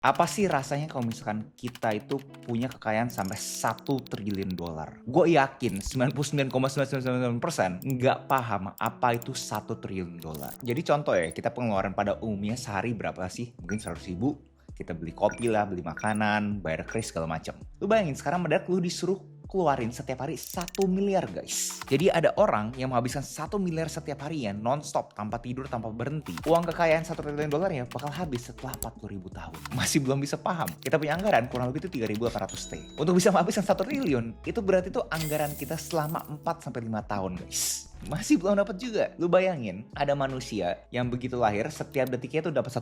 Apa sih rasanya kalau misalkan kita itu punya kekayaan sampai 1 triliun dolar? Gue yakin 99,999% nggak paham apa itu 1 triliun dolar. Jadi contoh ya, kita pengeluaran pada umumnya sehari berapa sih? Mungkin 100 ribu. Kita beli kopi lah, beli makanan, bayar kris segala macam. Lu bayangin sekarang mendadak lu disuruh keluarin setiap hari 1 miliar, guys. Jadi ada orang yang menghabiskan 1 miliar setiap harinya non-stop, tanpa tidur, tanpa berhenti. Uang kekayaan 1 triliun dolar ya bakal habis setelah 40 ribu tahun. Masih belum bisa paham. Kita punya anggaran kurang lebih itu 3.800 T. Untuk bisa menghabiskan 1 triliun, itu berarti itu anggaran kita selama 4-5 tahun, guys. Masih belum dapat juga. Lu bayangin, ada manusia yang begitu lahir setiap detiknya tuh dapat $1.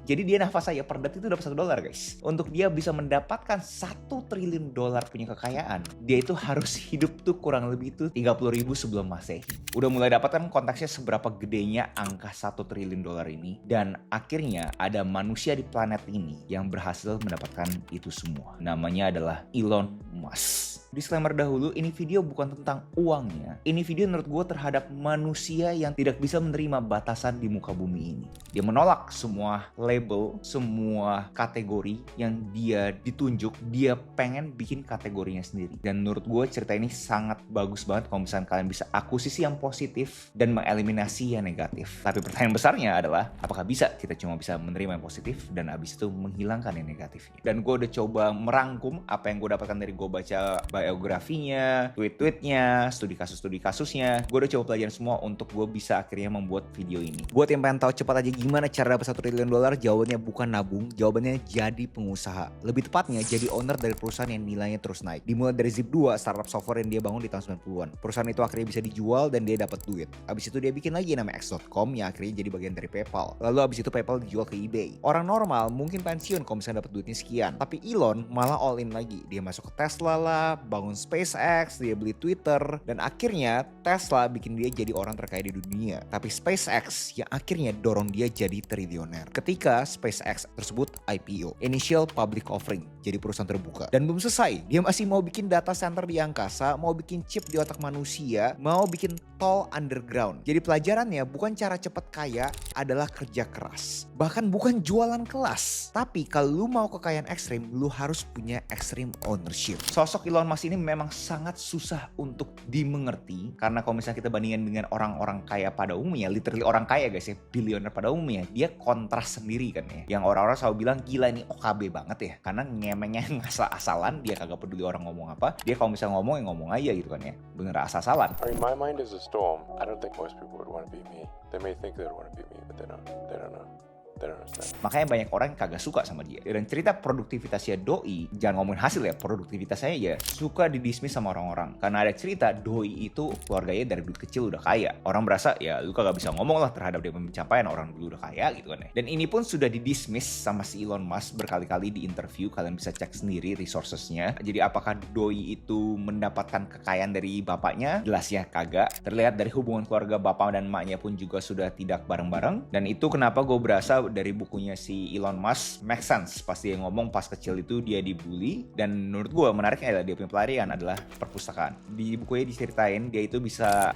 Jadi dia nafas aja per detik itu dapat $1, guys. Untuk dia bisa mendapatkan 1 triliun dolar punya kekayaan, dia itu harus hidup tuh kurang lebih itu 30 ribu sebelum Masehi. Udah mulai dapatkan konteksnya seberapa gedenya angka 1 triliun dolar ini, dan akhirnya ada manusia di planet ini yang berhasil mendapatkan itu semua. Namanya adalah Elon Musk. Disclaimer dahulu, ini video bukan tentang uangnya. Ini video menurut gue terhadap manusia yang tidak bisa menerima batasan di muka bumi ini. Dia menolak semua label, semua kategori yang dia ditunjuk. Dia pengen bikin kategorinya sendiri. Dan menurut gue cerita ini sangat bagus banget kalau misalnya kalian bisa akuisisi yang positif dan mengeliminasi yang negatif. Tapi pertanyaan besarnya adalah, apakah bisa kita cuma bisa menerima yang positif dan abis itu menghilangkan yang negatifnya? Dan gue udah coba merangkum apa yang gue dapatkan dari gue baca biografinya, tweet-tweetnya, studi kasusnya. Gue udah coba pelajaran semua untuk gue bisa akhirnya membuat video ini. Buat yang pengen tahu cepat aja gimana cara dapat 1 triliun dolar, jawabannya bukan nabung, jawabannya jadi pengusaha. Lebih tepatnya jadi owner dari perusahaan yang nilainya terus naik. Dimulai dari Zip2, startup software yang dia bangun di tahun 90-an. Perusahaan itu akhirnya bisa dijual dan dia dapat duit. Abis itu dia bikin lagi namanya X.com yang akhirnya jadi bagian dari PayPal. Lalu abis itu PayPal dijual ke eBay. Orang normal mungkin pensiun kalau misalnya dapat duitnya sekian. Tapi Elon malah all in lagi. Dia masuk ke Tesla lah, bangun SpaceX, dia beli Twitter, dan akhirnya Tesla bikin dia jadi orang terkaya di dunia. Tapi SpaceX yang akhirnya dorong dia jadi triliuner. Ketika SpaceX tersebut IPO, Initial Public Offering, jadi perusahaan terbuka. Dan belum selesai, dia masih mau bikin data center di angkasa, mau bikin chip di otak manusia, mau bikin tol underground. Jadi pelajarannya bukan cara cepat kaya, adalah kerja keras. Bahkan bukan jualan kelas. Tapi kalau lu mau kekayaan ekstrim, lu harus punya extreme ownership. Sosok Elon Musk ini memang sangat susah untuk dimengerti, karena kalau misalnya kita bandingkan dengan orang-orang kaya pada umumnya, literally orang kaya guys ya, bilioner pada umumnya, dia kontras sendiri kan ya. Yang orang-orang selalu bilang gila ini OKB banget ya, karena ngemengnya ngasal-asalan, dia kagak peduli orang ngomong apa, dia kalau misalnya ngomong ya ngomong aja gitu kan ya, bener asal-asalan. I mean, my mind is a storm. I don't think most people would want to be me. They may think they would want to be me, but they don't know. Makanya banyak orang yang kagak suka sama dia. Dan cerita produktivitasnya Doi, jangan ngomongin hasil ya, produktivitasnya ya suka didismiss sama orang-orang. Karena ada cerita Doi itu keluarganya dari dulu kecil udah kaya. Orang berasa ya lu kagak bisa ngomong lah terhadap dia pencapaian orang dulu udah kaya gitu kan ya. Dan ini pun sudah didismiss sama si Elon Musk berkali-kali di interview. Kalian bisa cek sendiri resourcesnya. Jadi apakah Doi itu mendapatkan kekayaan dari bapaknya? Jelasnya kagak. Terlihat dari hubungan keluarga bapak dan emaknya pun juga sudah tidak bareng-bareng. Dan itu kenapa gue berasa dari bukunya si Elon Musk make sense pas dia ngomong pas kecil itu dia dibully. Dan menurut gue menariknya adalah dia punya pelarian adalah perpustakaan. Di bukunya diceritain dia itu bisa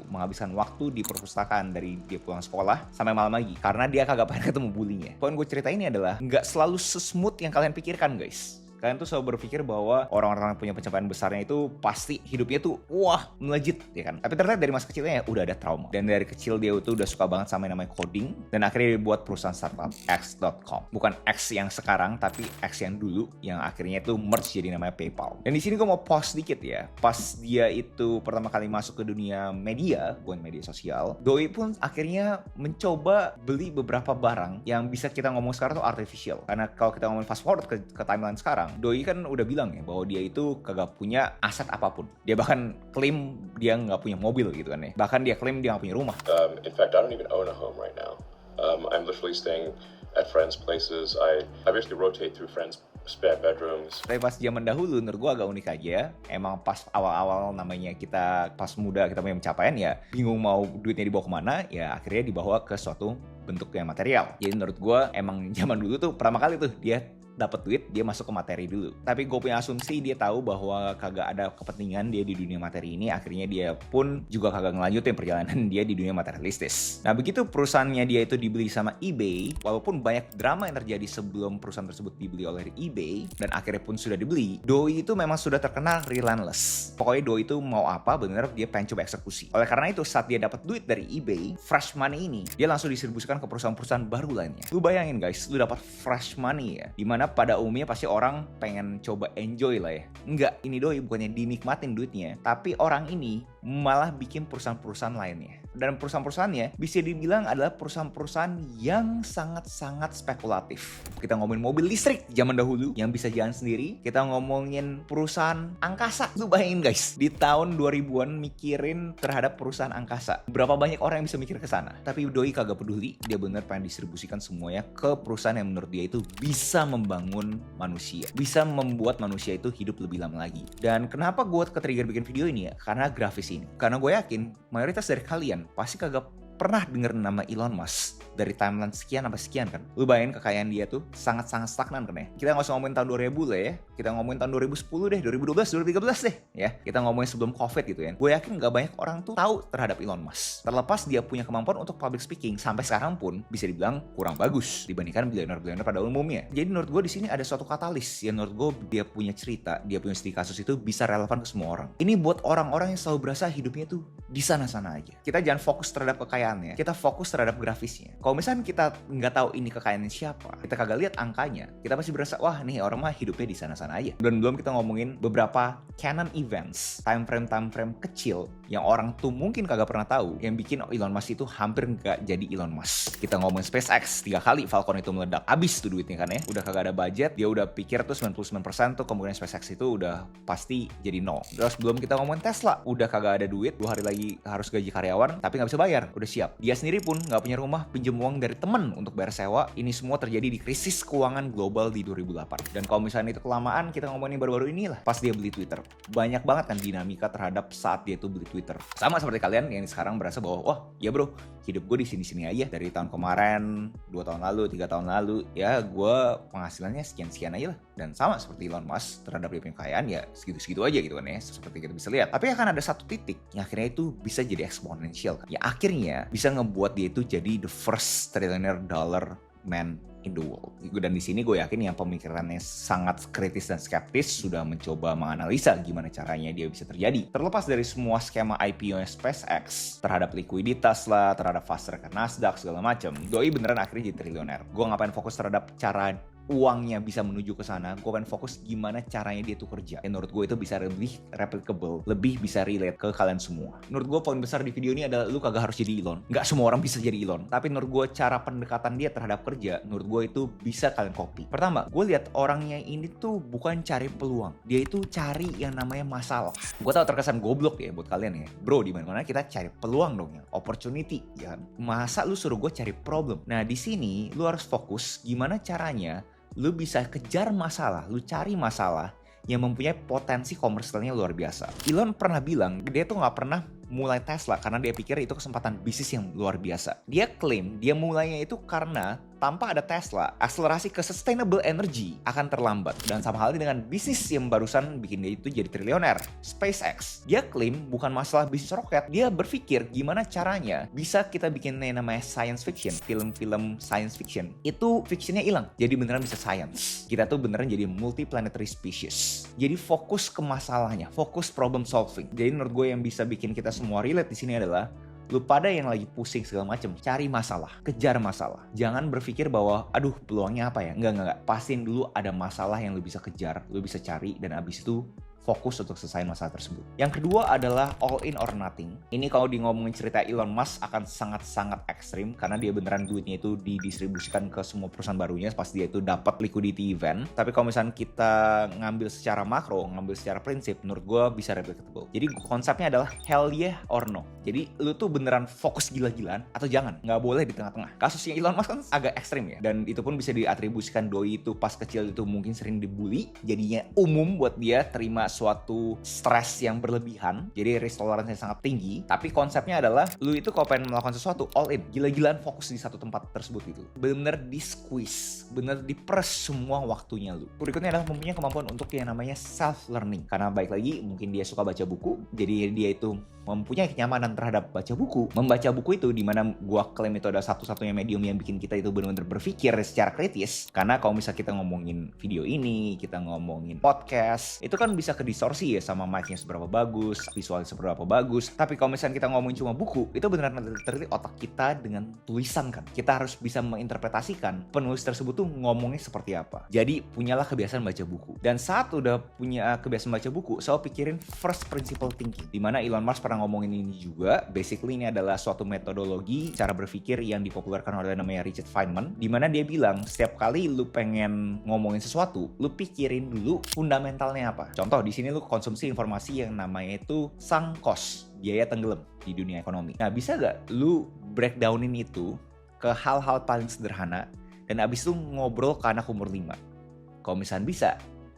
menghabiskan waktu di perpustakaan dari dia pulang sekolah sampai malam lagi karena dia kagak pengen ketemu bulinya. Poin gue cerita ini adalah nggak selalu sesmooth yang kalian pikirkan guys. Kalian tuh selalu berpikir bahwa orang-orang yang punya pencapaian besarnya itu pasti hidupnya tuh wah melejit ya kan. Tapi ternyata dari masa kecilnya ya udah ada trauma. Dan dari kecil dia tuh udah suka banget sama yang namanya coding. Dan akhirnya dia buat perusahaan startup X.com. Bukan X yang sekarang tapi X yang dulu yang akhirnya itu merge jadi namanya PayPal. Dan di sini gue mau pause dikit ya. Pas dia itu pertama kali masuk ke dunia media, bukan media sosial, Doi pun akhirnya mencoba beli beberapa barang yang bisa kita ngomong sekarang tuh artificial. Karena kalau kita ngomong fast forward ke timeline sekarang, Doi kan udah bilang ya bahwa dia itu kagak punya aset apapun. Dia bahkan klaim dia nggak punya mobil gitu kan ya. Bahkan dia klaim dia nggak punya rumah. In fact, I don't even own a home right now. I'm literally staying at friends' places. I basically rotate through friends' spare bedrooms. Tapi pas zaman dahulu menurut gue agak unik aja. Emang pas awal-awal namanya kita pas muda kita punya pencapaian ya bingung mau duitnya dibawa kemana, ya akhirnya dibawa ke suatu bentuk yang material. Jadi menurut gue emang zaman dulu tuh pertama kali tuh dia dapat duit, dia masuk ke materi dulu. Tapi gue punya asumsi dia tahu bahwa kagak ada kepentingan dia di dunia materi ini, akhirnya dia pun juga kagak ngelanjutin perjalanan dia di dunia materialistis. Nah, begitu perusahaannya dia itu dibeli sama eBay, walaupun banyak drama yang terjadi sebelum perusahaan tersebut dibeli oleh eBay dan akhirnya pun sudah dibeli, Doi itu memang sudah terkenal relentless. Pokoknya Doi itu mau apa bener dia pengen coba eksekusi. Oleh karena itu saat dia dapat duit dari eBay, fresh money ini dia langsung distribusikan ke perusahaan-perusahaan baru lainnya. Lu bayangin guys, lu dapat fresh money ya, dimana pada umumnya pasti orang pengen coba enjoy lah ya. Enggak, ini Doi bukannya dinikmatin duitnya, tapi orang ini malah bikin perusahaan-perusahaan lainnya. Dan perusahaan-perusahaannya bisa dibilang adalah perusahaan-perusahaan yang sangat-sangat spekulatif. Kita ngomongin mobil listrik zaman dahulu yang bisa jalan sendiri. Kita ngomongin perusahaan angkasa. Lu bayangin guys, di tahun 2000-an mikirin terhadap perusahaan angkasa. Berapa banyak orang yang bisa mikir ke sana? Tapi Doi kagak peduli. Dia bener pengen distribusikan semuanya ke perusahaan yang menurut dia itu bisa membangun manusia. Bisa membuat manusia itu hidup lebih lama lagi. Dan kenapa gue ke-trigger bikin video ini ya? Karena grafis ini. Karena gue yakin mayoritas dari kalian pasti kagak pernah denger nama Elon Musk dari timeline sekian sampai sekian kan. Lu bayangin kekayaan dia tuh sangat-sangat stagnan kan ya. Kita nggak usah ngomongin tahun 2000 lah ya. Kita ngomongin tahun 2010 deh, 2012, 2013 deh ya. Kita ngomongin sebelum COVID gitu ya. Gue yakin nggak banyak orang tuh tahu terhadap Elon Musk. Terlepas dia punya kemampuan untuk public speaking, sampai sekarang pun bisa dibilang kurang bagus dibandingkan bilioner-bilioner pada umumnya. Jadi menurut gue di sini ada suatu katalis yang menurut gue dia punya cerita, dia punya studi kasus itu bisa relevan ke semua orang. Ini buat orang-orang yang selalu berasa hidupnya tuh di sana-sana aja. Kita jangan fokus terhadap kekayaannya, kita fokus terhadap grafisnya. Kalau misalnya kita nggak tahu ini kekayaannya siapa, kita kagak lihat angkanya, kita pasti berasa wah nih orang mah hidupnya di sana-sana aja. Dan belum kita ngomongin beberapa canon events, time frame kecil yang orang tuh mungkin kagak pernah tahu, yang bikin Elon Musk itu hampir nggak jadi Elon Musk. Kita ngomongin SpaceX, 3 kali Falcon itu meledak, habis tuh duitnya kan ya, udah kagak ada budget, dia udah pikir tuh 99% tuh kemungkinan SpaceX itu udah pasti jadi nol. Terus belum kita ngomongin Tesla, udah kagak ada duit, 2 hari lagi harus gaji karyawan, tapi nggak bisa bayar, udah siap. Dia sendiri pun nggak punya rumah, pinjam uang dari temen untuk bayar sewa. Ini semua terjadi di krisis keuangan global di 2008. Dan kalau misalnya itu kelamaan, kita ngomongin baru-baru inilah, pas dia beli Twitter. Banyak banget kan dinamika terhadap saat dia tuh beli Twitter. Sama seperti kalian yang sekarang berasa bahwa, wah ya bro, hidup gue di sini-sini aja. Dari tahun kemarin, 2 tahun lalu, 3 tahun lalu, ya gue penghasilannya sekian-sekian aja lah. Dan sama seperti Elon Musk, terhadap dia punya kekayaan ya segitu-segitu aja gitu kan ya, seperti kita bisa lihat. Tapi akan ada satu titik yang akhirnya itu bisa jadi eksponensial kan. Ya akhirnya bisa ngebuat dia itu jadi the first trillionaire dollar man in the world. Dan di sini gue yakin yang pemikirannya sangat kritis dan skeptis sudah mencoba menganalisa gimana caranya dia bisa terjadi. Terlepas dari semua skema IPO SpaceX terhadap likuiditas lah, terhadap fast track ke Nasdaq segala macam, Doi beneran akhirnya jadi triliuner. Gue ngapain fokus terhadap cara uangnya bisa menuju ke sana, gue pengen fokus gimana caranya dia tuh kerja. Dan menurut gue itu bisa lebih replicable, lebih bisa relate ke kalian semua. Menurut gue poin besar di video ini adalah lu kagak harus jadi Elon. Nggak semua orang bisa jadi Elon. Tapi menurut gue cara pendekatan dia terhadap kerja, menurut gue itu bisa kalian copy. Pertama, gue lihat orangnya ini tuh bukan cari peluang, dia itu cari yang namanya masalah. Gue tahu terkesan goblok ya buat kalian ya, bro. Di mana-mana kita cari peluang dong ya, opportunity ya. Masa lu suruh gue cari problem? Nah di sini lu harus fokus gimana caranya lu bisa kejar masalah, lu cari masalah yang mempunyai potensi komersialnya luar biasa. Elon pernah bilang, dia tuh gak pernah mulai Tesla karena dia pikir itu kesempatan bisnis yang luar biasa. Dia klaim dia mulainya itu karena tanpa ada Tesla, akselerasi ke sustainable energy akan terlambat. Dan sama halnya dengan bisnis yang barusan bikin dia itu jadi triliuner, SpaceX. Dia klaim bukan masalah bisnis roket, dia berpikir gimana caranya bisa kita bikin yang namanya science fiction, film-film science fiction. Itu fictionnya hilang, jadi beneran bisa science. Kita tuh beneran jadi multiplanetary species. Jadi fokus ke masalahnya, fokus problem solving. Jadi menurut gue yang bisa bikin kita semua relate di sini adalah lu pada yang lagi pusing segala macem, cari masalah, kejar masalah. Jangan berpikir bahwa, aduh peluangnya apa ya? Enggak. Pastiin dulu ada masalah yang lu bisa kejar, lu bisa cari, dan abis itu fokus untuk selesai masalah tersebut. Yang kedua adalah all in or nothing. Ini kalau di ngomongin cerita Elon Musk akan sangat-sangat ekstrim karena dia beneran duitnya itu didistribusikan ke semua perusahaan barunya pas dia itu dapat liquidity event. Tapi kalau misalnya kita ngambil secara makro, ngambil secara prinsip, menurut gue bisa replicable. Jadi konsepnya adalah hell yeah or no. Jadi lu tuh beneran fokus gila-gilaan atau jangan. Nggak boleh di tengah-tengah. Kasusnya Elon Musk kan agak ekstrim ya. Dan itu pun bisa diatribusikan Doi itu pas kecil itu mungkin sering dibully. Jadinya umum buat dia terima suatu stres yang berlebihan, jadi risk tolerance-nya sangat tinggi, tapi konsepnya adalah lu itu kalau pengen melakukan sesuatu all in, gila-gilaan fokus di satu tempat tersebut gitu. Bener-bener di squeeze, bener diperes semua waktunya lu. Berikutnya adalah mempunyai kemampuan untuk yang namanya self learning. Karena baik lagi mungkin dia suka baca buku, jadi dia itu mempunyai kenyamanan terhadap baca buku. Membaca buku itu dimana gua klaim itu adalah satu-satunya medium yang bikin kita itu benar-benar berpikir secara kritis. Karena kalau misalnya kita ngomongin video ini, kita ngomongin podcast, itu kan bisa kedistorsi ya sama mic-nya seberapa bagus, visualnya seberapa bagus. Tapi kalau misalnya kita ngomongin cuma buku, itu benar-benar terlihat otak kita dengan tulisan kan. Kita harus bisa menginterpretasikan penulis tersebut tuh ngomongnya seperti apa. Jadi punyalah kebiasaan baca buku. Dan saat udah punya kebiasaan baca buku, selalu pikirin first principle thinking. Dimana Elon Musk pernah ngomongin ini juga. Basically ini adalah suatu metodologi cara berpikir yang dipopulerkan oleh namanya Richard Feynman, dimana dia bilang setiap kali lu pengen ngomongin sesuatu, lu pikirin dulu fundamentalnya apa. Contoh di sini lu konsumsi informasi yang namanya itu sunk cost, biaya tenggelam di dunia ekonomi. Nah, bisa gak lu breakdownin itu ke hal-hal paling sederhana dan abis itu ngobrol ke anak umur 5? Kalau misalnya bisa,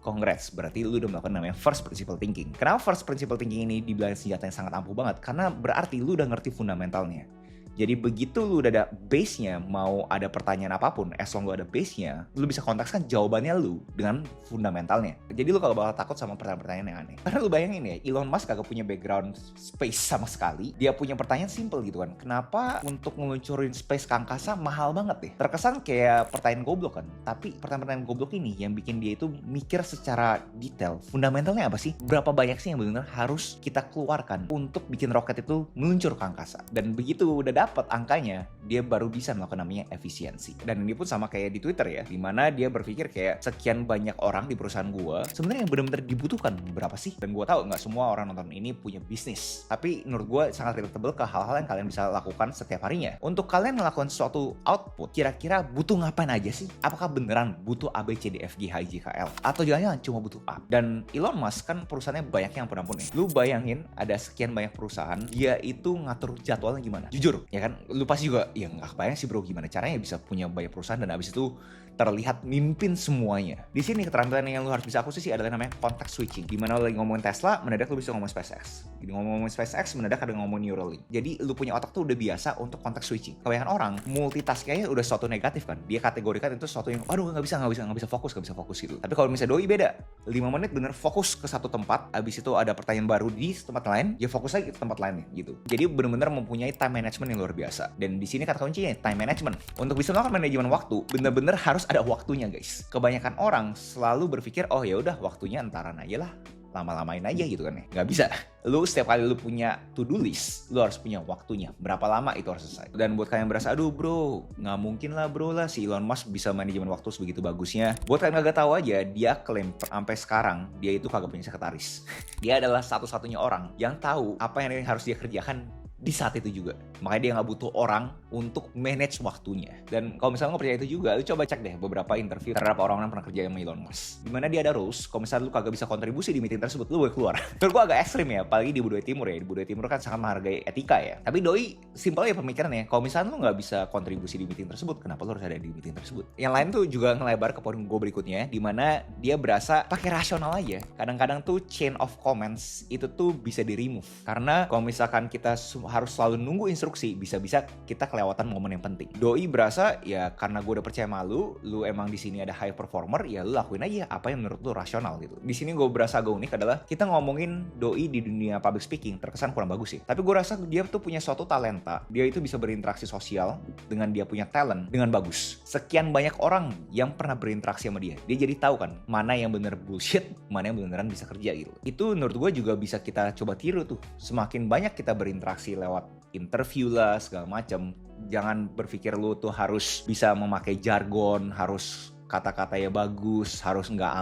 congrats, berarti lu udah melakukan namanya first principle thinking. Kenapa first principle thinking ini dibilang senjata yang sangat ampuh banget? Karena berarti lu udah ngerti fundamentalnya. Jadi begitu lu udah ada base-nya, mau ada pertanyaan apapun, as long lu ada base-nya, lu bisa kontekskan jawabannya lu dengan fundamentalnya. Jadi lu kalau bakal takut sama pertanyaan-pertanyaan yang aneh. Karena lu bayangin ya, Elon Musk kagak punya background space sama sekali. Dia punya pertanyaan simple gitu kan. Kenapa untuk ngeluncurin space ke angkasa mahal banget deh? Terkesan kayak pertanyaan goblok kan. Tapi pertanyaan-pertanyaan goblok ini yang bikin dia itu mikir secara detail. Fundamentalnya apa sih? Berapa banyak sih yang benar-benar harus kita keluarkan untuk bikin roket itu meluncur ke angkasa? Dan begitu udah dapat angkanya, dia baru bisa melakukan namanya efisiensi. Dan ini pun sama kayak di Twitter ya, dimana dia berpikir kayak sekian banyak orang di perusahaan gua, sebenarnya yang benar-benar dibutuhkan berapa sih? Dan gua tahu nggak semua orang nonton ini punya bisnis, tapi menurut gua sangat relatable ke hal-hal yang kalian bisa lakukan setiap harinya. Untuk kalian melakukan suatu output, kira-kira butuh ngapain aja sih? Apakah beneran butuh A, B, C, D, F, G, H, I, J, K, L? Atau jangan-jangan cuma butuh A? Dan Elon Musk kan perusahaannya banyak yang ampun-ampun nih. Lu bayangin ada sekian banyak perusahaan, dia itu ngatur jadwalnya gimana? Jujur, ya kan, lu pasti juga ya nggak kebayang sih bro gimana caranya bisa punya banyak perusahaan dan abis itu terlihat mimpin semuanya. Di sini keterampilan yang lu harus bisa akuisisi adalah namanya context switching. Dimana lu lagi ngomongin Tesla, mendadak lu bisa ngomongin SpaceX. Jadi ngomongin SpaceX, mendadak ada ngomongin Neuralink. Jadi lu punya otak tuh udah biasa untuk context switching. Kebanyakan orang multitaskingnya udah suatu negatif kan. Dia kategorikan itu suatu yang aduh nggak bisa fokus gitu. Tapi kalau misalnya doi beda, 5 menit bener fokus ke satu tempat, abis itu ada pertanyaan baru di tempat lain, dia fokus lagi ke tempat lainnya gitu. Jadi bener-bener mempunyai time management yang luar biasa. Dan di sini kata kuncinya time management. Untuk bisa melakukan manajemen waktu, bener-bener harus ada waktunya guys. Kebanyakan orang selalu berpikir oh ya udah waktunya entaran aja lah, lama-lamain aja gitu kan ya. Nggak bisa. Lu setiap kali lu punya to-do list, lu harus punya waktunya. Berapa lama itu harus selesai. Dan buat kalian yang berasa, aduh bro, nggak mungkin lah bro lah si Elon Musk bisa manajemen waktu sebegitu bagusnya. Buat kalian yang nggak tahu aja, dia klaim sampai sekarang dia itu kagak punya sekretaris. Dia adalah satu-satunya orang yang tahu apa yang harus dia kerjakan di saat itu juga. Makanya dia nggak butuh orang untuk manage waktunya. Dan kalau misalnya nggak percaya itu juga, lu coba cek deh beberapa interview terhadap orang-orang yang pernah kerja sama Elon Musk. Dimana dia ada rules, kalau misalnya lu kagak bisa kontribusi di meeting tersebut, lu boleh keluar. Menurut gua agak ekstrim ya, apalagi di budaya timur ya. Di budaya timur kan sangat menghargai etika ya. Tapi doi simpel ya pemikirannya. Kalau misalnya lu nggak bisa kontribusi di meeting tersebut, kenapa lu harus ada di meeting tersebut? Yang lain tuh juga ngelebar ke poin gua berikutnya, dimana dia berasa pakai rasional aja. Kadang-kadang tuh chain of comments itu tuh bisa di remove. Karena kalau misalkan kita harus selalu nunggu instruksi, bisa-bisa kita kelewatan momen yang penting. Doi berasa ya karena gue udah percaya sama lu emang di sini ada high performer, ya lu lakuin aja apa yang menurut lu rasional gitu. Di sini gue berasa agak unik adalah kita ngomongin doi di dunia public speaking terkesan kurang bagus sih. Tapi gue rasa dia tuh punya suatu talenta. Dia itu bisa berinteraksi sosial dengan dia punya talent dengan bagus. Sekian banyak orang yang pernah berinteraksi sama dia. Dia jadi tahu kan mana yang bener bullshit, mana yang beneran bisa kerja gitu. Itu menurut gue juga bisa kita coba tiru tuh. Semakin banyak kita berinteraksi lewat interview lah segala macam, jangan berpikir lu tuh harus bisa memakai jargon, harus kata-katanya bagus, harus nggak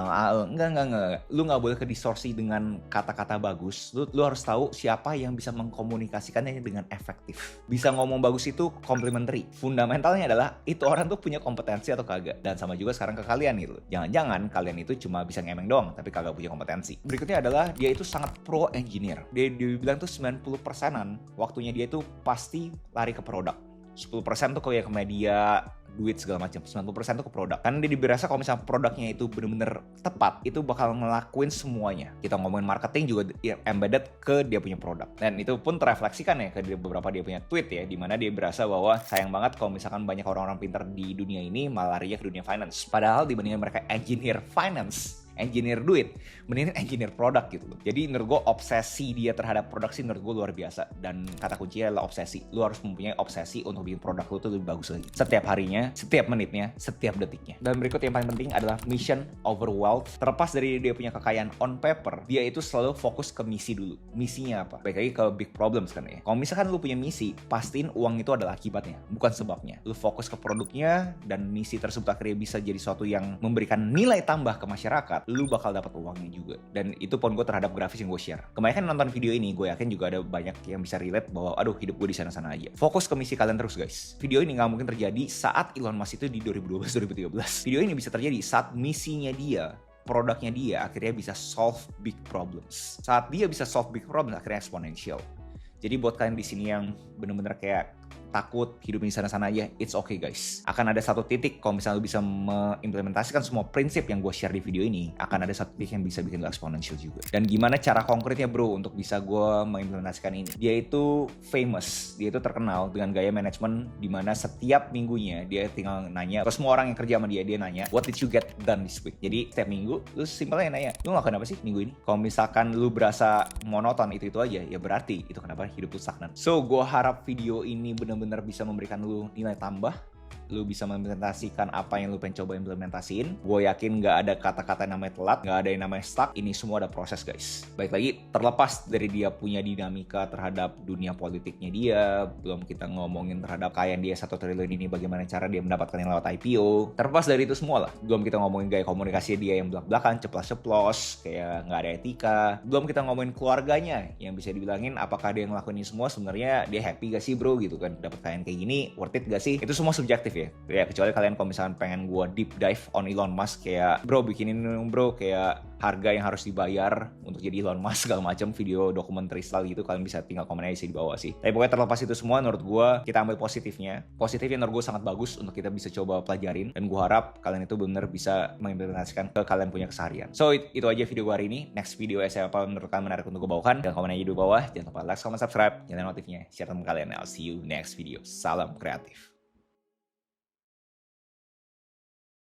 enggak. Lu nggak boleh kedistorsi dengan kata-kata bagus. Lu harus tahu siapa yang bisa mengkomunikasikannya dengan efektif. Bisa ngomong bagus itu complementary. Fundamentalnya adalah itu orang tuh punya kompetensi atau kagak. Dan sama juga sekarang ke kalian gitu. Jangan-jangan kalian itu cuma bisa ngemeng doang tapi kagak punya kompetensi. Berikutnya adalah dia itu sangat pro engineer. Dia bilang tuh 90%-an waktunya dia itu pasti lari ke produk. 10% tuh ke media, duit segala macam, 90% tuh ke produk. Karena dia berasa kalau misalnya produknya itu bener-bener tepat, itu bakal ngelakuin semuanya. Kita ngomongin marketing juga embedded ke dia punya produk. Dan itu pun terefleksikan ya ke beberapa dia punya tweet ya, dimana dia berasa bahwa sayang banget kalau misalkan banyak orang-orang pintar di dunia ini malah larinya ke dunia finance. Padahal dibandingkan mereka engineer finance, engineer duit, mendingan engineer produk gitu loh. Jadi menurut gue obsesi dia terhadap produk sih menurut gue luar biasa. Dan kata kuncinya adalah obsesi. Lu harus mempunyai obsesi untuk bikin produk lu tuh lebih bagus lagi. Setiap harinya, setiap menitnya, setiap detiknya. Dan berikut yang paling penting adalah mission over wealth. Terlepas dari dia punya kekayaan on paper, dia itu selalu fokus ke misi dulu. Misinya apa? Baik lagi ke big problems kan ya. Kalau misalkan lu punya misi, pastiin uang itu adalah akibatnya, bukan sebabnya. Lu fokus ke produknya, dan misi tersebut akhirnya bisa jadi sesuatu yang memberikan nilai tambah ke masyarakat, lu bakal dapat uangnya juga. Dan itu pun gue terhadap grafis yang gue share. Kebanyakan nonton video ini, gue yakin juga ada banyak yang bisa relate bahwa aduh hidup gue di sana-sana aja. Fokus ke misi kalian terus guys. Video ini nggak mungkin terjadi saat Elon Musk itu di 2012-2013. Video ini bisa terjadi saat misinya dia, produknya dia akhirnya bisa solve big problems. Saat dia bisa solve big problems akhirnya exponential. Jadi buat kalian di sini yang bener-bener kayak takut hidup di sana-sana aja, it's okay guys. Akan ada satu titik kalau misalnya lu bisa mengimplementasikan semua prinsip yang gue share di video ini, akan ada satu titik yang bisa bikin lu exponential juga. Dan gimana cara konkretnya bro untuk bisa gue mengimplementasikan ini? Dia itu famous, dia itu terkenal dengan gaya manajemen dimana setiap minggunya dia tinggal nanya ke semua orang yang kerja sama dia nanya, what did you get done this week? Jadi setiap minggu lu simpelnya nanya, lu ngelakuin apa sih minggu ini? Kalau misalkan lu berasa monoton itu aja, ya berarti itu kenapa hidup lu stagnan. So gue harap video ini benar-benar bisa memberikan lu nilai tambah, lu bisa mengimplementasikan apa yang lu pengen coba implementasiin. Gue yakin gak ada kata-kata yang namanya telat, gak ada yang namanya stuck. Ini semua ada proses guys. Baik lagi, terlepas dari dia punya dinamika terhadap dunia politiknya dia, belum kita ngomongin terhadap kekayaan dia 1 triliun ini, bagaimana cara dia mendapatkannya lewat IPO. Terlepas dari itu semua lah, belum kita ngomongin gaya komunikasi dia yang belak-belakan, ceplas-ceplos, kayak gak ada etika. Belum kita ngomongin keluarganya, yang bisa dibilangin apakah dia ngelakuin ini semua sebenarnya dia happy gak sih bro gitu kan, dapat kekayaan kayak gini, worth it gak sih? Itu semua subjektif ya, kecuali kalian kalau misalkan pengen gue deep dive on Elon Musk, kayak bro bikinin dong bro kayak harga yang harus dibayar untuk jadi Elon Musk segala macam, video dokumenter style gitu, kalian bisa tinggal komen aja di bawah sih. Tapi pokoknya terlepas itu semua, menurut gue kita ambil positifnya menurut gue sangat bagus untuk kita bisa coba pelajarin, dan gue harap kalian itu benar bisa mengimplementasikan ke kalian punya keseharian. So itu aja video gue hari ini. Next video saya apa menurut kalian menarik untuk gue bawakan, dan komen aja di bawah. Jangan lupa like, comment, subscribe, nyalain notifnya, share teman kalian. I'll see you next video. Salam kreatif.